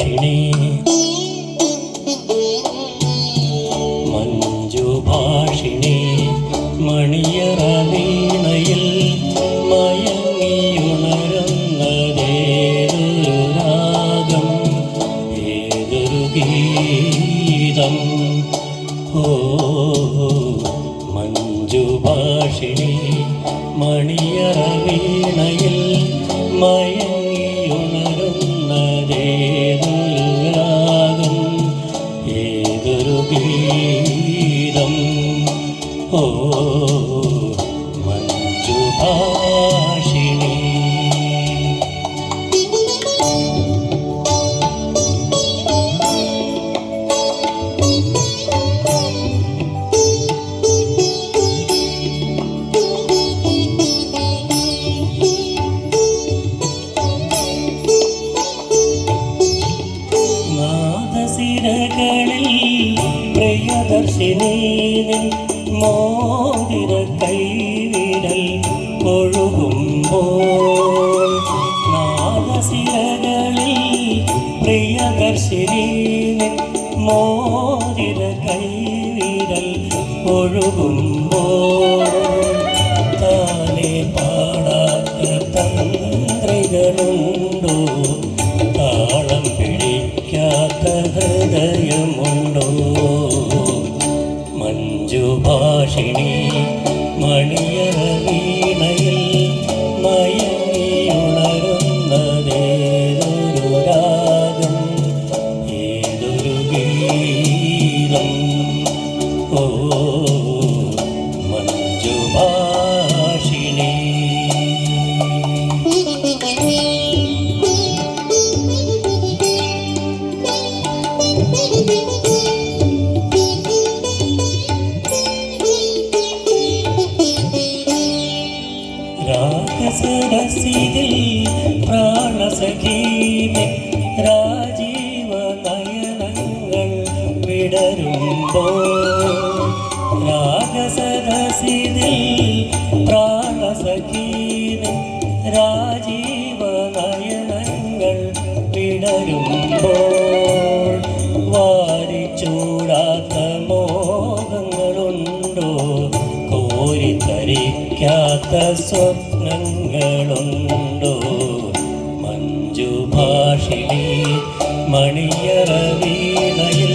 മഞ്ജുഭാഷിണി മഞ്ജുഭാഷിണി മണിയറ വീണയിൽ മയങ്ങിയുണരുന്നതേതൊരു രാഗം ഏതൊരു ഗീതം ഓ മഞ്ജുഭാഷിണി മണിയറ വീണയിൽ മയങ്ങിയുണരുന്നതേതൊരു രാഗം ഏതൊരു ഗീതം ഓ മഞ്ജുഭാഷിണി നാദസിരകളിൽ പ്രിയദർശിനി നിൻ മോതിര കൈവിരൽ ഒഴുകുമ്പോൾ നാദസിരകളിൽ പ്രിയദർശിനി നിൻ മോതിര കൈവിരൽ ഒഴുകുമ്പോൾ താനെ പാടാത്ത തന്ത്രികളുണ്ടോ താളം പിടിക്കാത്ത ഹൃദയമുണ്ടോ മഞ്ജുഭാഷിണി മണിയറ വീണയിൽ മയങ്ങിയുണരുന്നതേതൊരു രാഗം ഏതൊരു ഗീതം ഓ മഞ്ജുഭാഷിണി രാഗസരസിതിൽ പ്രാണസഖീമേ രാജീവ നയനങ്ങൾ വിടരുമ്പോൾ രാഗസരസിതിൽ പ്രാണസഖീമേ രാജീവ നയനങ്ങൾ വിടരുമ്പോൾ വാരിച്ചൂടാത്ത മോഹങ്ങളുണ്ടോ കോരിത്തരിക്കാത്ത സ്വപ്നങ്ങളുണ്ടോ മഞ്ജുഭാഷിണി മണിയറ വീണയിൽ